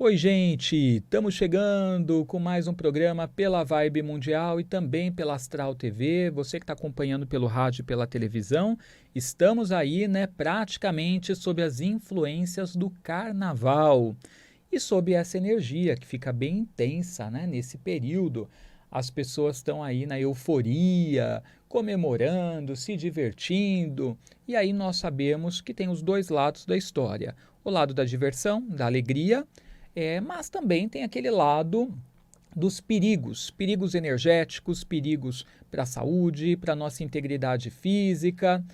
Oi, gente! Estamos chegando com mais um programa pela Vibe Mundial e também pela Astral TV. Você que está acompanhando pelo rádio e pela televisão, estamos aí, né, praticamente sob as influências do carnaval e sob essa energia que fica bem intensa, né, nesse período. As pessoas estão aí na euforia, comemorando, se divertindo, e aí nós sabemos que tem os dois lados da história: o lado da diversão, da alegria. Mas também tem aquele lado dos perigos, perigos energéticos, perigos para a saúde, para a nossa integridade física,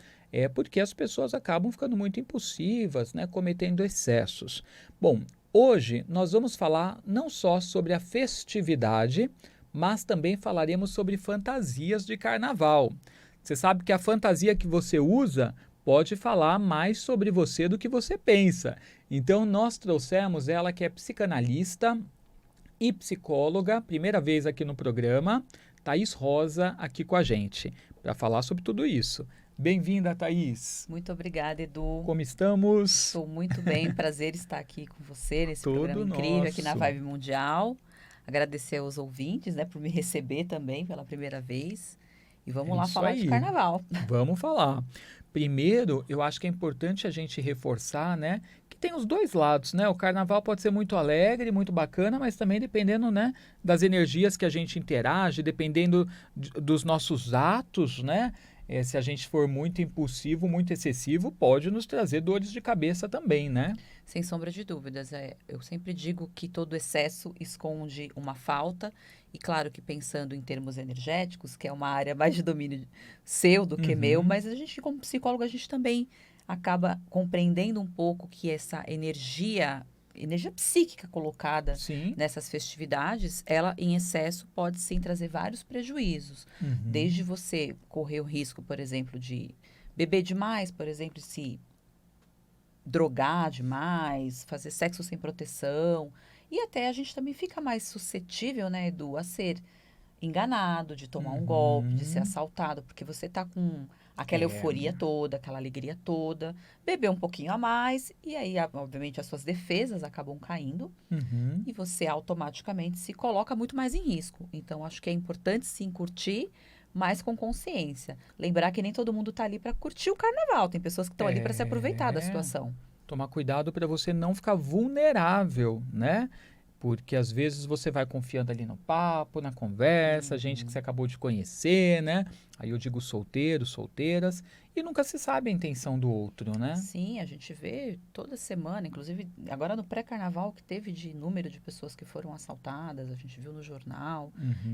porque as pessoas acabam ficando muito impulsivas, né, cometendo excessos. Bom, hoje nós vamos falar não só sobre a festividade, mas também falaremos sobre fantasias de carnaval. Você sabe que a fantasia que você usa pode falar mais sobre você do que você pensa. Então, nós trouxemos ela, que é psicanalista e psicóloga, primeira vez aqui no programa, Thaís Rosa, aqui com a gente, para falar sobre tudo isso. Bem-vinda, Thaís. Muito obrigada, Edu. Como estamos? Estou muito bem, prazer estar aqui com você nesse programa Tudo incrível aqui na nosso. Vibe Mundial. Agradecer aos ouvintes, né, por me receber também pela primeira vez. E vamos É lá isso falar de aí. carnaval. Vamos falar. Primeiro, eu acho que é importante a gente reforçar, né, que tem os dois lados, né? O carnaval pode ser muito alegre, muito bacana, mas também dependendo, né, das energias que a gente interage, dependendo dos nossos atos, né? Se a gente for muito impulsivo, muito excessivo, pode nos trazer dores de cabeça também, né? Sem sombra de dúvidas, eu sempre digo que todo excesso esconde uma falta. E claro que pensando em termos energéticos, que é uma área mais de domínio seu do que meu, Uhum. mas a gente, como psicólogo, a gente também acaba compreendendo um pouco que essa energia psíquica colocada Sim. nessas festividades, ela em excesso pode sim trazer vários prejuízos. Desde Uhum. você correr o risco, por exemplo, de beber demais, por exemplo, se drogar demais, fazer sexo sem proteção. E até a gente também fica mais suscetível, né, Edu, a ser enganado, de tomar um golpe, de ser Uhum. assaltado, porque você tá com aquela É. euforia toda, aquela alegria toda, bebeu um pouquinho a mais, e aí, obviamente, as suas defesas acabam caindo, Uhum. e você automaticamente se coloca muito mais em risco. Então, acho que é importante sim curtir, mas com consciência. Lembrar que nem todo mundo tá ali para curtir o carnaval, tem pessoas que estão ali para se aproveitar da É. situação. Tomar cuidado para você não ficar vulnerável, né? Porque às vezes você vai confiando ali no papo, na conversa, gente que você Uhum. acabou de conhecer, né? Aí eu digo solteiros, solteiras, e nunca se sabe a intenção do outro, né? Sim, a gente vê toda semana, inclusive agora no pré-carnaval que teve de número de pessoas que foram assaltadas, a gente viu no jornal.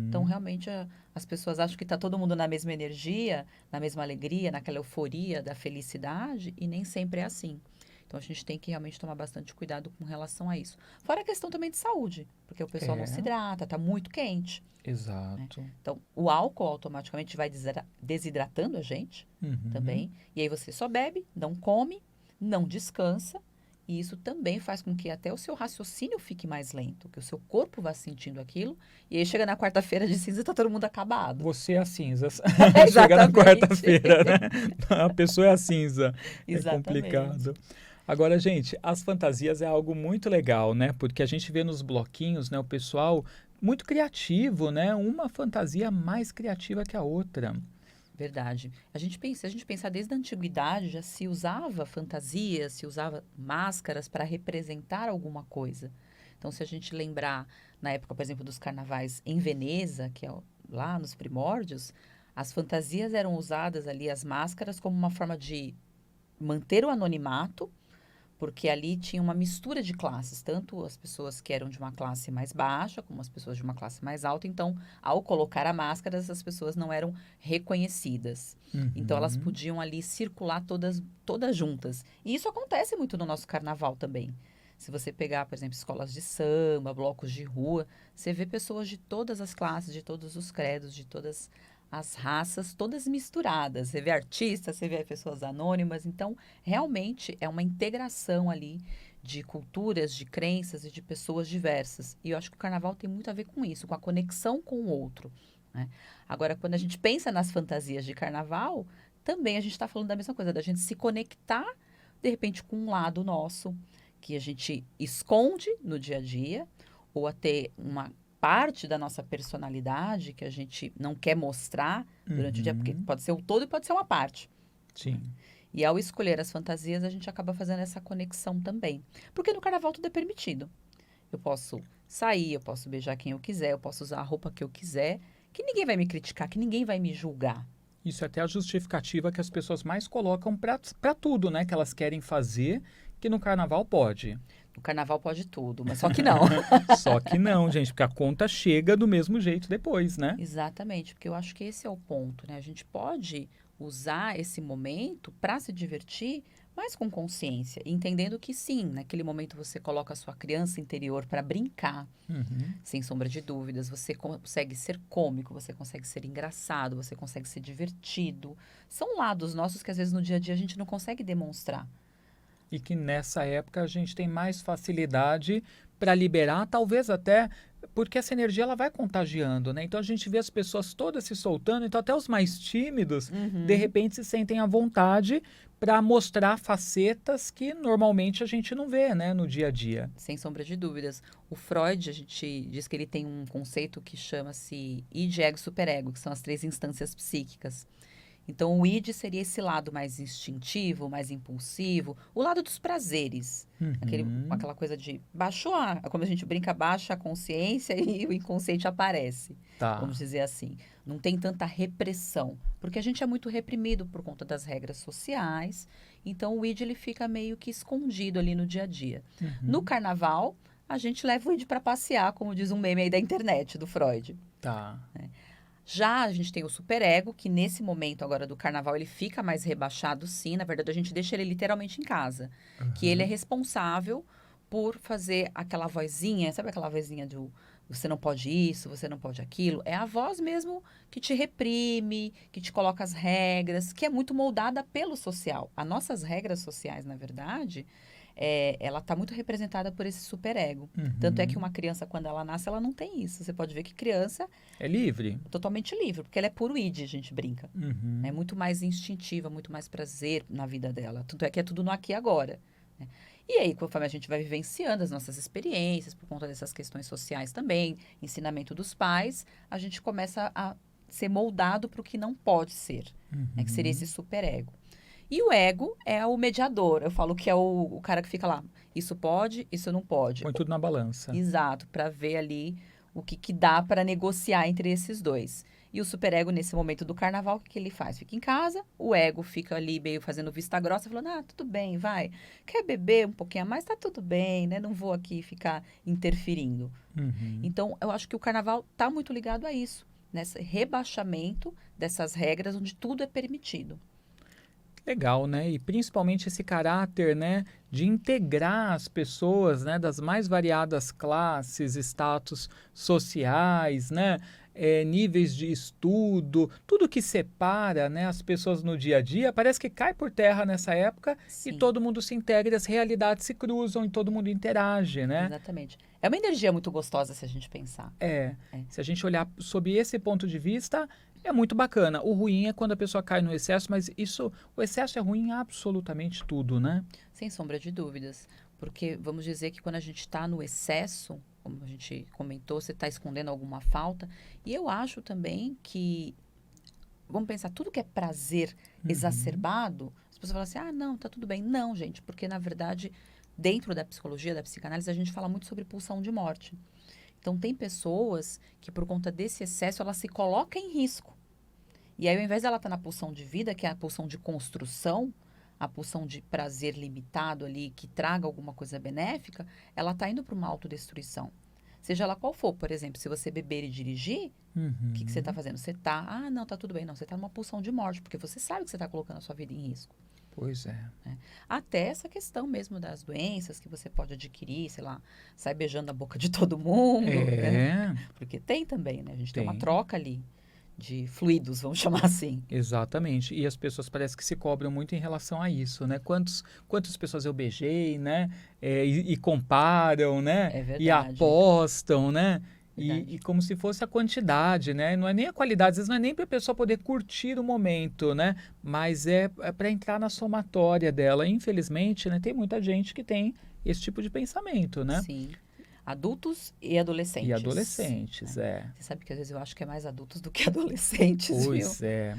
Então, Uhum. realmente, as pessoas acham que está todo mundo na mesma energia, na mesma alegria, naquela euforia da felicidade, e nem sempre é assim. Então, a gente tem que realmente tomar bastante cuidado com relação a isso. Fora a questão também de saúde, porque o pessoal não se É, hidrata, está muito quente, né? exato. Então, o álcool automaticamente vai desidratando a gente Uhum. também. E aí você só bebe, não come, não descansa. E isso também faz com que até o seu raciocínio fique mais lento, que o seu corpo vá sentindo aquilo. E aí chega na quarta-feira de cinza e tá todo mundo acabado. Você é a cinza. Chega na Exatamente. quarta-feira, né? A pessoa é a cinza. É Exatamente. complicado. Agora, gente, as fantasias é algo muito legal, né? Porque a gente vê nos bloquinhos, né, o pessoal muito criativo, né? Uma fantasia mais criativa que a outra. Verdade. Se a gente pensar desde a antiguidade, já se usava fantasias, se usava máscaras para representar alguma coisa. Então, se a gente lembrar, na época, por exemplo, dos carnavais em Veneza, que é lá nos primórdios, as fantasias eram usadas ali, as máscaras, como uma forma de manter o anonimato, porque ali tinha uma mistura de classes, tanto as pessoas que eram de uma classe mais baixa, como as pessoas de uma classe mais alta. Então, ao colocar a máscara, essas pessoas não eram reconhecidas. Então, elas Uhum. podiam ali circular todas juntas. E isso acontece muito no nosso carnaval também. Se você pegar, por exemplo, escolas de samba, blocos de rua, você vê pessoas de todas as classes, de todos os credos, de todas as raças, todas misturadas. Você vê artistas, você vê pessoas anônimas. Então, realmente é uma integração ali de culturas, de crenças e de pessoas diversas. E eu acho que o carnaval tem muito a ver com isso, com a conexão com o outro, né? Agora, quando a gente pensa nas fantasias de carnaval, também a gente está falando da mesma coisa, da gente se conectar, de repente, com um lado nosso, que a gente esconde no dia a dia, ou até uma parte da nossa personalidade que a gente não quer mostrar durante o dia, porque pode ser o todo e pode ser uma parte. Sim. E ao escolher as fantasias, a gente acaba fazendo essa conexão também. Porque no carnaval tudo é permitido. Eu posso sair, eu posso beijar quem eu quiser, eu posso usar a roupa que eu quiser, que ninguém vai me criticar, que ninguém vai me julgar. Isso é até a justificativa que as pessoas mais colocam para tudo, né? Que elas querem fazer, que no carnaval pode. No carnaval pode tudo, mas só que não. Só que não, gente, porque a conta chega do mesmo jeito depois, né? Exatamente, porque eu acho que esse é o ponto, né? A gente pode usar esse momento para se divertir, mas com consciência, entendendo que sim, naquele momento você coloca a sua criança interior para brincar, sem sombra de dúvidas. Você consegue ser cômico, você consegue ser engraçado, você consegue ser divertido. São lados nossos que às vezes no dia a dia a gente não consegue demonstrar. E que nessa época a gente tem mais facilidade para liberar, talvez até porque essa energia ela vai contagiando, né? Então a gente vê as pessoas todas se soltando, então até os mais tímidos, de repente se sentem à vontade para mostrar facetas que normalmente a gente não vê, né, no dia a dia. Sem sombra de dúvidas. O Freud, a gente diz que ele tem um conceito que chama-se id, ego, superego, que são as 3 instâncias psíquicas. Então, o id seria esse lado mais instintivo, mais impulsivo, o lado dos prazeres. Aquela coisa de como a gente brinca, baixa a consciência e o inconsciente aparece. Tá. Vamos dizer assim. Não tem tanta repressão, porque a gente é muito reprimido por conta das regras sociais. Então, o id ele fica meio que escondido ali no dia a dia. No carnaval, a gente leva o id para passear, como diz um meme aí da internet, do Freud. Tá. Já a gente tem o superego, que nesse momento agora do carnaval ele fica mais rebaixado, sim. Na verdade, a gente deixa ele literalmente em casa. Que ele é responsável por fazer aquela vozinha, sabe aquela vozinha do você não pode isso, você não pode aquilo? É a voz mesmo que te reprime, que te coloca as regras, que é muito moldada pelo social. As nossas regras sociais, na verdade, ela está muito representada por esse superego. Tanto é que uma criança, quando ela nasce, ela não tem isso. Você pode ver que criança é livre. Totalmente livre, porque ela é puro id, a gente brinca. É muito mais instintiva, muito mais prazer na vida dela. Tanto é que é tudo no aqui e agora. Né? E aí, conforme a gente vai vivenciando as nossas experiências, por conta dessas questões sociais também, ensinamento dos pais, a gente começa a ser moldado para o que não pode ser, né? Que seria esse superego. E o ego é o mediador. Eu falo que é o cara que fica lá. Isso pode, isso não pode. Põe tudo na balança. Exato, para ver ali o que dá para negociar entre esses dois. E o superego, nesse momento do carnaval, o que ele faz? Fica em casa, o ego fica ali meio fazendo vista grossa, falando, tudo bem, vai. Quer beber um pouquinho a mais? Tá tudo bem, né? Não vou aqui ficar interferindo. Então, eu acho que o carnaval tá muito ligado a isso, nesse rebaixamento dessas regras onde tudo é permitido. Legal, né? E principalmente esse caráter, né, de integrar as pessoas, né, das mais variadas classes, status sociais, né, níveis de estudo, tudo que separa, né, as pessoas no dia a dia, parece que cai por terra nessa época. Sim. E todo mundo se integra, as realidades se cruzam e todo mundo interage, né? Exatamente. É uma energia muito gostosa se a gente pensar. Se a gente olhar sob esse ponto de vista, é muito bacana. O ruim é quando a pessoa cai no excesso, mas o excesso é ruim em absolutamente tudo, né? Sem sombra de dúvidas. Porque vamos dizer que quando a gente está no excesso, como a gente comentou, você está escondendo alguma falta. E eu acho também que, vamos pensar, tudo que é prazer exacerbado, as pessoas falam assim, não, tá tudo bem. Não, gente, porque na verdade, dentro da psicologia, da psicanálise, a gente fala muito sobre pulsão de morte. Então, tem pessoas que, por conta desse excesso, ela se coloca em risco. E aí, ao invés dela estar na pulsão de vida, que é a pulsão de construção, a pulsão de prazer limitado ali, que traga alguma coisa benéfica, ela está indo para uma autodestruição. Seja ela qual for, por exemplo, se você beber e dirigir, o que você está fazendo? Você está, não, tá tudo bem. Não, você está numa pulsão de morte, porque você sabe que você está colocando a sua vida em risco. Pois é. Até essa questão mesmo das doenças que você pode adquirir, sei lá, sai beijando a boca de todo mundo. Né? Porque tem também, né? A gente tem uma troca ali de fluidos, vamos chamar assim. Exatamente. E as pessoas parecem que se cobram muito em relação a isso, né? Quantas pessoas eu beijei, né? E comparam, né? É verdade. E apostam, né? E como se fosse a quantidade, né? Não é nem a qualidade, às vezes não é nem para a pessoa poder curtir o momento, né? Mas é para entrar na somatória dela. Infelizmente, né? Tem muita gente que tem esse tipo de pensamento, né? Sim. Adultos e adolescentes. E adolescentes, Você sabe que às vezes eu acho que é mais adultos do que adolescentes, viu? Pois é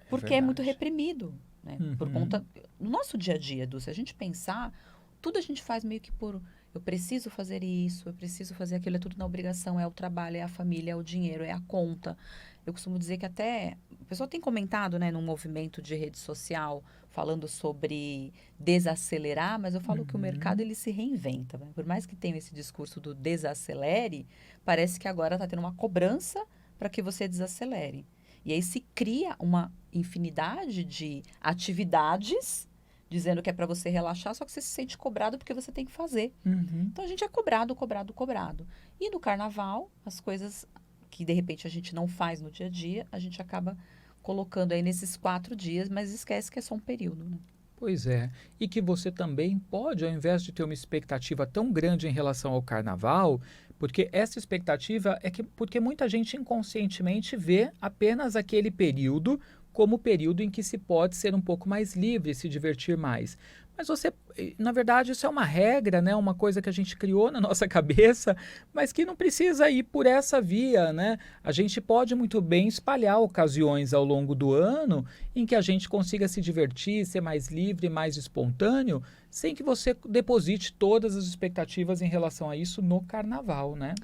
Porque é muito verdade. reprimido, né? Por Uhum. conta... No nosso dia a dia, Edu, se a gente pensar, tudo a gente faz meio que por... Eu preciso fazer isso, eu preciso fazer aquilo, é tudo na obrigação, é o trabalho, é a família, é o dinheiro, é a conta. Eu costumo dizer que até... O pessoal tem comentado, né, num movimento de rede social, falando sobre desacelerar, mas eu falo que o mercado, Uhum. ele se reinventa, né? Por mais que tenha esse discurso do desacelere, parece que agora está tendo uma cobrança para que você desacelere. E aí se cria uma infinidade de atividades dizendo que é para você relaxar, só que você se sente cobrado porque você tem que fazer. Uhum. Então a gente é cobrado, cobrado, cobrado. E no carnaval, as coisas que de repente a gente não faz no dia a dia, a gente acaba colocando aí nesses 4 dias, mas esquece que é só um período, né? Pois é. E que você também pode, ao invés de ter uma expectativa tão grande em relação ao carnaval, porque essa expectativa é que porque muita gente inconscientemente vê apenas aquele período como o período em que se pode ser um pouco mais livre, se divertir mais. Mas você, na verdade, isso é uma regra, né? Uma coisa que a gente criou na nossa cabeça, mas que não precisa ir por essa via, né? A gente pode muito bem espalhar ocasiões ao longo do ano em que a gente consiga se divertir, ser mais livre, mais espontâneo, sem que você deposite todas as expectativas em relação a isso no carnaval, né?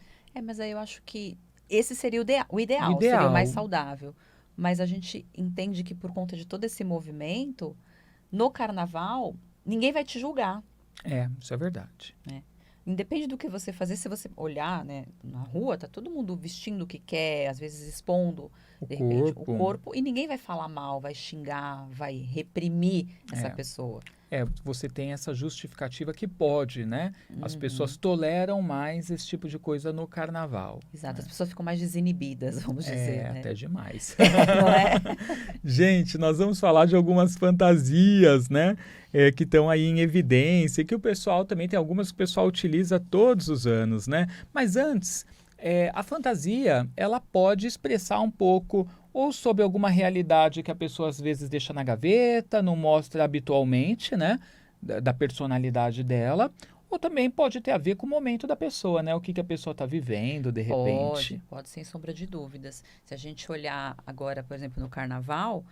Mas aí eu acho que esse seria o O ideal, seria o mais ideal. saudável. Mas a gente entende que por conta de todo esse movimento, no carnaval, ninguém vai te julgar, É, isso é verdade. né? Independe do que você fazer, se você olhar, né, na rua, tá todo mundo vestindo o que quer, às vezes expondo, O de repente, o corpo. corpo, e ninguém vai falar mal, vai xingar, vai reprimir essa É. pessoa. Você tem essa justificativa que pode, né? As pessoas Uhum. toleram mais esse tipo de coisa no carnaval, Exato, as né? pessoas ficam mais desinibidas, vamos dizer, É, né? até demais. Não é? Gente, nós vamos falar de algumas fantasias, né? Que estão aí em evidência, que o pessoal também tem algumas que o pessoal utiliza todos os anos, né? Mas antes, a fantasia, ela pode expressar um pouco ou sobre alguma realidade que a pessoa às vezes deixa na gaveta, não mostra habitualmente, né? Da personalidade dela, ou também pode ter a ver com o momento da pessoa, né? O que a pessoa está vivendo, de repente. Pode, sem sombra de dúvidas. Se a gente olhar agora, por exemplo, no carnaval,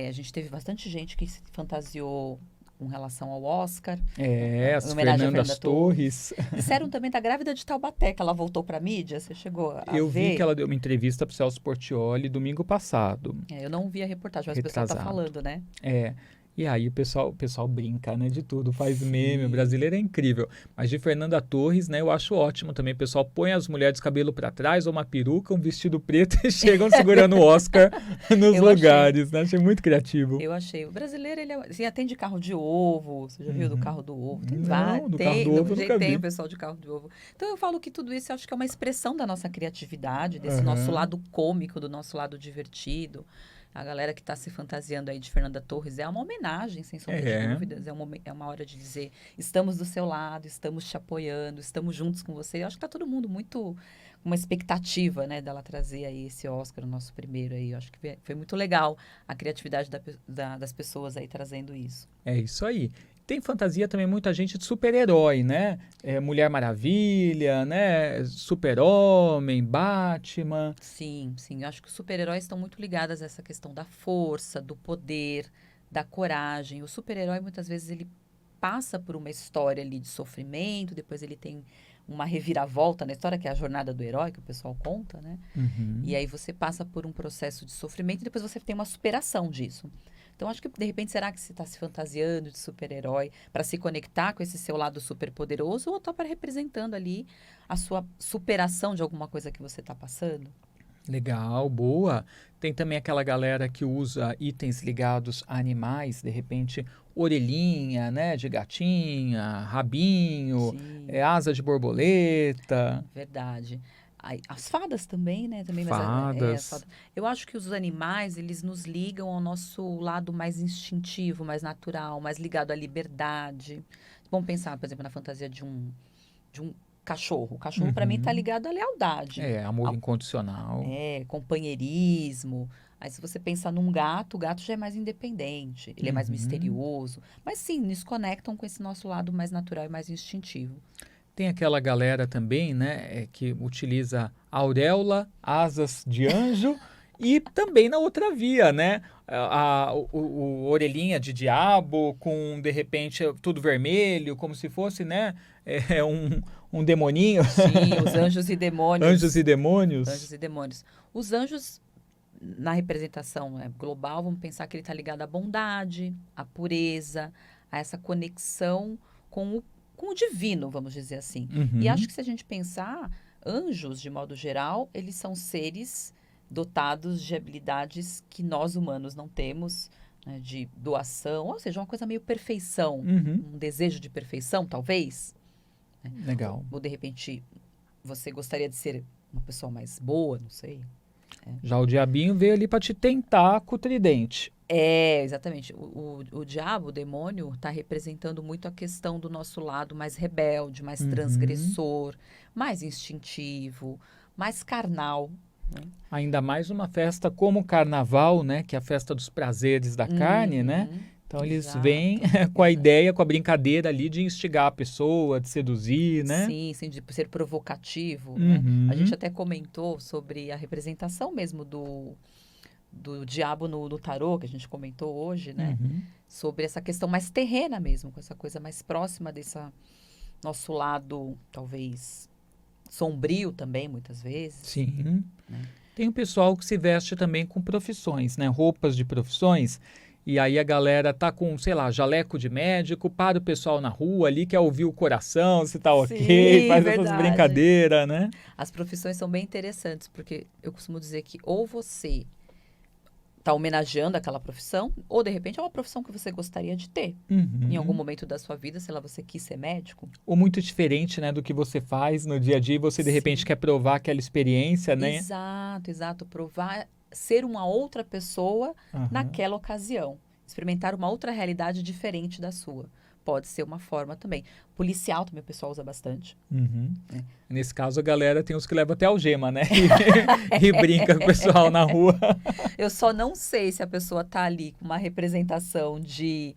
a gente teve bastante gente que se fantasiou com relação ao Oscar, em As homenagem à Fernanda Fernandas Torres. Torres. Disseram também da grávida de Taubaté, que ela voltou para a mídia. Você chegou a Eu vi que ver? ela deu uma entrevista para o Celso Portiolli domingo passado, Eu não vi a reportagem, mas o pessoal tá retrasado. falando, né? É. E aí o pessoal brinca, né, de tudo, faz meme, o Sim. brasileiro é incrível. Mas de Fernanda Torres, né, eu acho ótimo também. O pessoal põe as mulheres de cabelo para trás, ou uma peruca, um vestido preto e chegam segurando o Oscar nos Eu achei. lugares, né? Achei muito criativo. Eu achei. O brasileiro, ele assim, atende carro de ovo. Você já viu do Uhum. carro do ovo? Tem Não, vários. do carro Tem, do ovo eu nunca tem o vi. pessoal de carro de ovo. Então eu falo que tudo isso eu acho que é uma expressão da nossa criatividade, desse nosso Aham. lado cômico, do nosso lado divertido. A galera que está se fantasiando aí de Fernanda Torres é uma homenagem, sem sombra de É. dúvidas. É uma hora de dizer: estamos do seu lado, estamos te apoiando, estamos juntos com você. Eu acho que está todo mundo muito com uma expectativa, né, dela trazer aí esse Oscar, o nosso primeiro aí. Eu acho que foi muito legal a criatividade das pessoas aí trazendo isso. É isso aí. Tem fantasia também muita gente de super-herói, né? Mulher Maravilha, né? Super-Homem, Batman. Sim, sim. Eu acho que os super-heróis estão muito ligados a essa questão da força, do poder, da coragem. O super-herói, muitas vezes, ele passa por uma história ali de sofrimento, depois ele tem uma reviravolta na história, que é a jornada do herói, que o pessoal conta, né? E Uhum. aí você passa por um processo de sofrimento e depois você tem uma superação disso. Então, acho que, de repente, será que você está se fantasiando de super-herói para se conectar com esse seu lado super poderoso ou está para representando ali a sua superação de alguma coisa que você está passando? Legal, boa. Tem também aquela galera que usa itens ligados a animais, de repente, orelhinha, né, de gatinha, rabinho, Sim, asa de borboleta, verdade. As fadas também, né? Também, mas as fadas. fadas. Eu acho que os animais, eles nos ligam ao nosso lado mais instintivo, mais natural, mais ligado à liberdade. Vamos pensar, por exemplo, na fantasia de um cachorro. O cachorro, para mim, está Uhum. ligado à lealdade, Amor ao incondicional. companheirismo, Aí se você pensar num gato, o gato já é mais independente, ele é mais misterioso. Mas sim, nos conectam com esse nosso lado mais natural e mais instintivo. Tem aquela galera também, né, que utiliza auréola, asas de anjo e também na outra via, né? O orelhinha de diabo com, de repente, tudo vermelho, como se fosse, né, um demoninho, Sim, os anjos e anjos e demônios. demônios. Anjos e demônios. Os anjos, na representação, né, global, vamos pensar que ele está ligado à bondade, à pureza, a essa conexão com o divino, vamos dizer assim. E acho Uhum, que se a gente pensar, anjos, de modo geral, eles são seres dotados de habilidades que nós humanos não temos, né, de doação, ou seja, uma coisa meio perfeição, uhum, um desejo de perfeição, talvez. legal. Ou de repente você gostaria de ser uma pessoa mais boa, não sei. Já o diabinho veio ali para te tentar com o tridente. É, exatamente. O diabo, o demônio, está representando muito a questão do nosso lado mais rebelde, mais Uhum. transgressor, mais instintivo, mais carnal, né? Ainda mais uma festa como o carnaval, né? Que é a festa dos prazeres da carne, né? Uhum, Então eles vêm exato, com a exato. ideia, com a brincadeira ali de instigar a pessoa, de seduzir, né? Sim, sim, de ser provocativo, né? A gente Uhum, até comentou sobre a representação mesmo do diabo no tarô, que a gente comentou hoje, né? uhum, Sobre essa questão mais terrena mesmo, com essa coisa mais próxima desse nosso lado, talvez, sombrio também, muitas vezes, sim. né? Tem o pessoal que se veste também com profissões, né? Roupas de profissões. E aí a galera tá com, sei lá, jaleco de médico, para o pessoal na rua ali, quer ouvir o coração, se tá ok, Sim, faz essas verdade. brincadeiras, né? As profissões são bem interessantes, porque eu costumo dizer que ou você está homenageando aquela profissão, ou de repente é uma profissão que você gostaria de ter. Em algum Uhum. momento da sua vida, sei lá, você quis ser médico. Ou muito diferente, né, do que você faz no dia a dia, e você de repente Sim. quer provar aquela experiência, né? Exato, exato. Provar ser uma outra pessoa Aham. naquela ocasião. Experimentar uma outra realidade diferente da sua. Pode ser uma forma também. Policial também o pessoal usa bastante, Uhum. né? Nesse caso, a galera tem os que levam até algema, né? E brinca com o pessoal na rua. Eu só não sei se a pessoa tá ali com uma representação de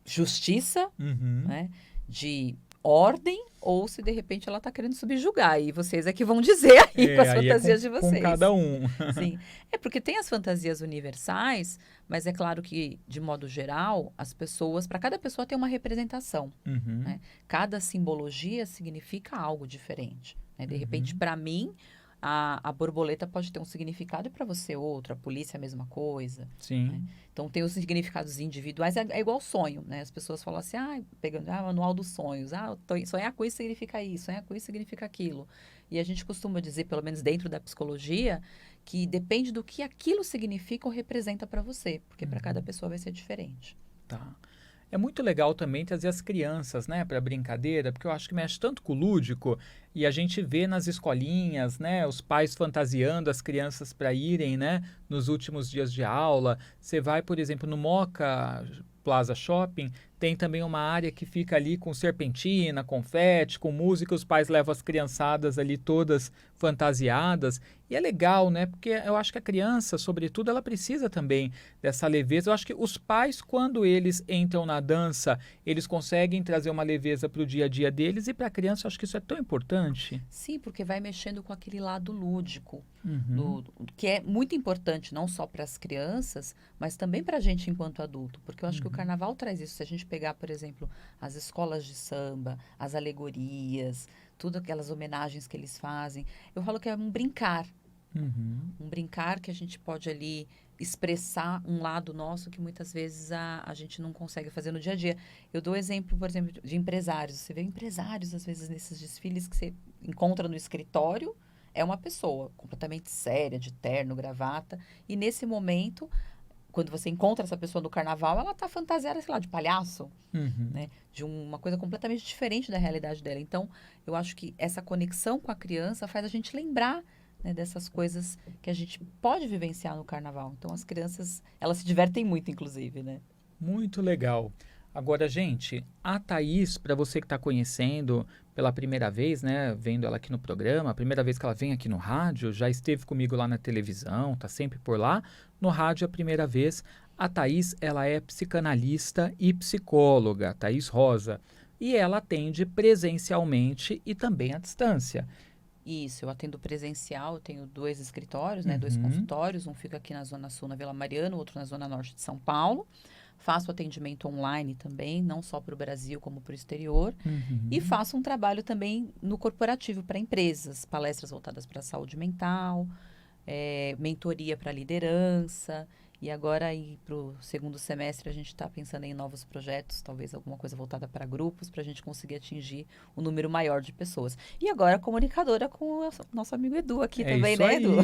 justiça, Uhum. né? De ordem, ou se de repente ela tá querendo subjugar. E vocês é que vão dizer aí com É, as aí é fantasias de com cada vocês. um. Sim, é porque tem as fantasias universais, mas é claro que, de modo geral, as pessoas, para cada pessoa tem uma representação, Uhum. né? Cada simbologia significa algo diferente, né? De repente, Uhum. para mim, a borboleta pode ter um significado e para você outro, a polícia é a mesma coisa, né? Sim. Então, tem os significados individuais, é igual sonho, né? As pessoas falam assim, pegando, manual dos sonhos, sonhar com isso significa isso, sonhar com isso significa aquilo. E a gente costuma dizer, pelo menos dentro da psicologia, que depende do que aquilo significa ou representa para você, porque para cada Uhum. pessoa vai ser diferente. Tá. É muito legal também trazer as crianças, né, para brincadeira, porque eu acho que mexe tanto com o lúdico e a gente vê nas escolinhas, né, os pais fantasiando as crianças para irem, né, nos últimos dias de aula. Você vai, por exemplo, no Moca Plaza Shopping, tem também uma área que fica ali com serpentina, confete, com música, os pais levam as criançadas ali todas fantasiadas. E é legal, né? Porque eu acho que a criança, sobretudo, ela precisa também dessa leveza. Eu acho que os pais, quando eles entram na dança, eles conseguem trazer uma leveza para o dia a dia deles, e para a criança, eu acho que isso é tão importante. Sim, porque vai mexendo com aquele lado lúdico, Uhum, que é muito importante não só para as crianças, mas também para a gente enquanto adulto. Porque eu acho que o uhum, carnaval traz isso. Se a gente pegar, por exemplo, as escolas de samba, as alegorias, tudo aquelas homenagens que eles fazem, eu falo que é um brincar. uhum, Um brincar que a gente pode ali expressar um lado nosso que muitas vezes a gente não consegue fazer no dia a dia. Eu dou exemplo, por exemplo, de empresários. Você vê empresários, às vezes, nesses desfiles que você encontra no escritório, é uma pessoa completamente séria, de terno, gravata, e nesse momento, quando você encontra essa pessoa no carnaval, ela tá fantasiada, sei lá, de palhaço, uhum. né? De uma coisa completamente diferente da realidade dela. Então, eu acho que essa conexão com a criança faz a gente lembrar, né, dessas coisas que a gente pode vivenciar no carnaval. Então, as crianças, elas se divertem muito, inclusive, né? Muito legal. Agora, gente, a Thaís, para você que está conhecendo pela primeira vez, né, vendo ela aqui no programa, a primeira vez que ela vem aqui no rádio, já esteve comigo lá na televisão, tá sempre por lá. No rádio, a primeira vez, a Thaís, ela é psicanalista e psicóloga, Thaís Rosa, e ela atende presencialmente e também à distância. Isso, eu atendo presencial, eu tenho 2 escritórios, né, 2 consultórios, um fica aqui na Zona Sul, na Vila Mariana, o outro na Zona Norte de São Paulo. Faço atendimento online também, não só para o Brasil como para o exterior. E faço um trabalho também no corporativo para empresas, palestras voltadas para a saúde mental, mentoria para liderança. E agora, para o segundo semestre, a gente está pensando em novos projetos, talvez alguma coisa voltada para grupos, para a gente conseguir atingir um número maior de pessoas. E agora, comunicadora com o nosso amigo Edu aqui também, isso né, aí. Edu?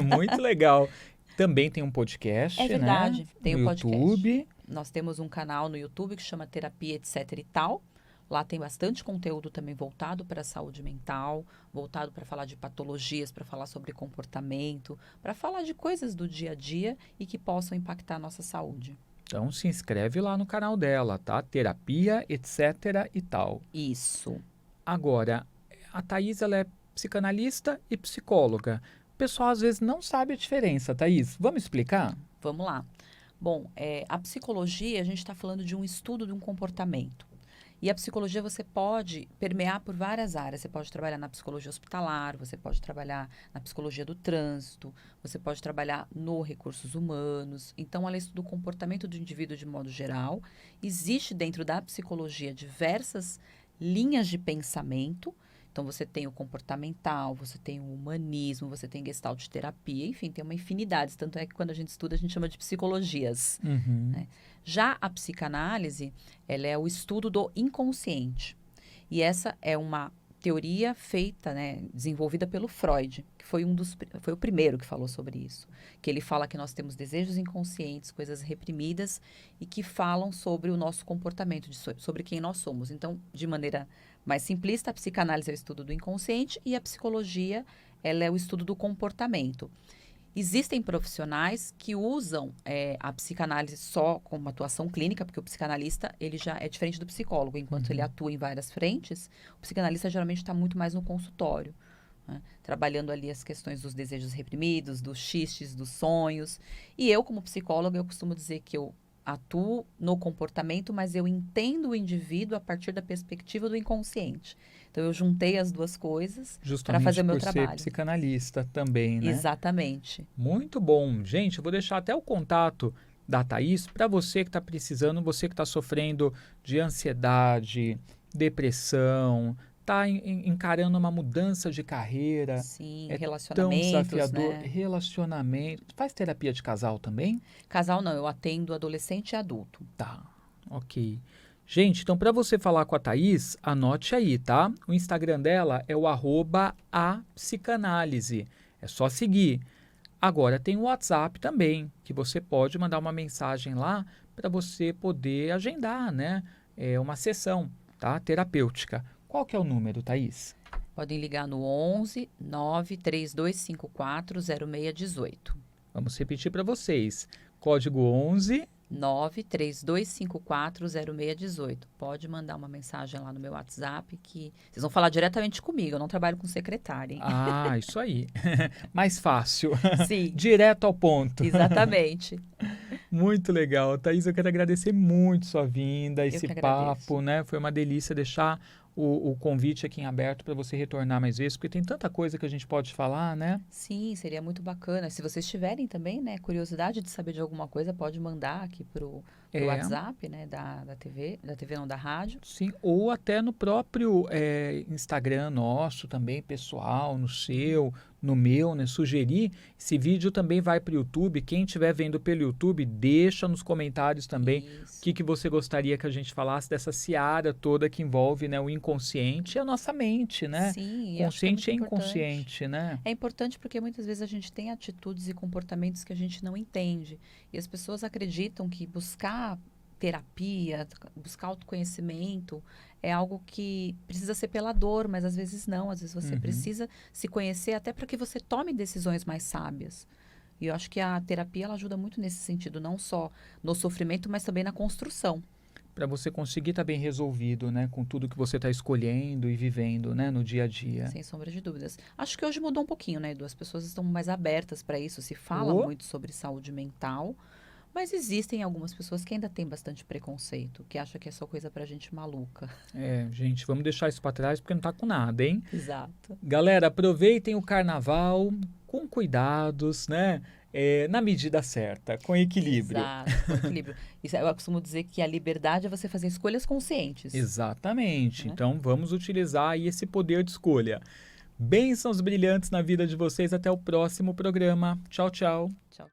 Muito legal. Também tem um podcast, É verdade, né? tem No um podcast. YouTube. Nós temos um canal no YouTube que chama Terapia, etc e tal. Lá tem bastante conteúdo também voltado para a saúde mental, voltado para falar de patologias, para falar sobre comportamento, para falar de coisas do dia a dia e que possam impactar a nossa saúde. Então se inscreve lá no canal dela, tá? Terapia, etc e tal. Isso. Agora, a Thaís, ela é psicanalista e psicóloga. O pessoal às vezes não sabe a diferença, Thaís. Vamos explicar? Vamos lá. Bom, a psicologia, a gente está falando de um estudo de um comportamento. E a psicologia você pode permear por várias áreas. Você pode trabalhar na psicologia hospitalar, você pode trabalhar na psicologia do trânsito, você pode trabalhar no recursos humanos. Então, ela estuda o comportamento do indivíduo de modo geral. Existe dentro da psicologia diversas linhas de pensamento. Então, você tem o comportamental, você tem o humanismo, você tem gestalt terapia, enfim, tem uma infinidade. Tanto é que quando a gente estuda, a gente chama de psicologias. Né? Já a psicanálise, ela é o estudo do inconsciente. E essa é uma teoria feita, né, desenvolvida pelo Freud, que foi o primeiro que falou sobre isso. Que ele fala que nós temos desejos inconscientes, coisas reprimidas, e que falam sobre o nosso comportamento, sobre quem nós somos. Então, de maneira mais simplista, a psicanálise é o estudo do inconsciente e a psicologia, ela é o estudo do comportamento. Existem profissionais que usam a psicanálise só como atuação clínica, porque o psicanalista ele já é diferente do psicólogo. Enquanto ele atua em várias frentes, o psicanalista geralmente está muito mais no consultório, né? Trabalhando ali as questões dos desejos reprimidos, dos xistes, dos sonhos. E eu, como psicóloga, eu costumo dizer que eu atuo no comportamento, mas eu entendo o indivíduo a partir da perspectiva do inconsciente. Então, eu juntei as duas coisas para fazer o meu trabalho. Justamente por ser psicanalista também, né? Exatamente. Muito bom. Gente, eu vou deixar até o contato da Thaís para você que está precisando, você que está sofrendo de ansiedade, depressão, está encarando uma mudança de carreira. Sim, É relacionamentos, tão desafiador. né? Relacionamento. Faz terapia de casal também? Casal não, eu atendo adolescente e adulto. Tá, ok. Gente, então para você falar com a Thaís, anote aí, tá? O Instagram dela é o @apsicanálise. É só seguir. Agora tem o WhatsApp também, que você pode mandar uma mensagem lá para você poder agendar, né? Uma sessão, tá? Terapêutica. Qual que é o número, Thaís? Podem ligar no 11 93254 0618. Vamos repetir para vocês. Código 11 93254 0618. Pode mandar uma mensagem lá no meu WhatsApp que vocês vão falar diretamente comigo. Eu não trabalho com secretária, hein? Ah, isso aí. Mais fácil. Sim. Direto ao ponto. Exatamente. Muito legal. Thaís, eu quero agradecer muito sua vinda, esse que papo, agradeço. né? Foi uma delícia deixar o convite aqui em aberto para você retornar mais vezes, porque tem tanta coisa que a gente pode falar, né? Sim, seria muito bacana. Se vocês tiverem também, né, curiosidade de saber de alguma coisa, pode mandar aqui pro WhatsApp, né, da TV não, da rádio. Sim, ou até no próprio Instagram nosso também, pessoal, no seu, no meu, né? Sugerir. Esse vídeo também vai para o YouTube. Quem estiver vendo pelo YouTube, deixa nos comentários também o que você gostaria que a gente falasse dessa seara toda que envolve, né, o inconsciente e a nossa mente, né? Sim, Consciente e e inconsciente, né? É importante porque muitas vezes a gente tem atitudes e comportamentos que a gente não entende. E as pessoas acreditam que buscar terapia, buscar autoconhecimento é algo que precisa ser pela dor, mas às vezes não. Às vezes você precisa se conhecer até para que você tome decisões mais sábias. E eu acho que a terapia ela ajuda muito nesse sentido, não só no sofrimento, mas também na construção. para você conseguir estar bem resolvido, né, com tudo que você está escolhendo e vivendo, né, no dia a dia. Sem sombra de dúvidas. Acho que hoje mudou um pouquinho, né, Edu? As pessoas estão mais abertas para isso, se fala Ô, muito sobre saúde mental, mas existem algumas pessoas que ainda têm bastante preconceito, que acham que é só coisa pra gente maluca. gente, vamos deixar isso para trás porque não tá com nada, hein? Exato. Galera, aproveitem o carnaval com cuidados, né? Na medida certa, com equilíbrio. Exato, com equilíbrio. Isso, eu costumo dizer que a liberdade é você fazer escolhas conscientes. Exatamente. Né? Então vamos utilizar aí esse poder de escolha. Bênçãos brilhantes na vida de vocês. Até o próximo programa. Tchau, tchau. Tchau.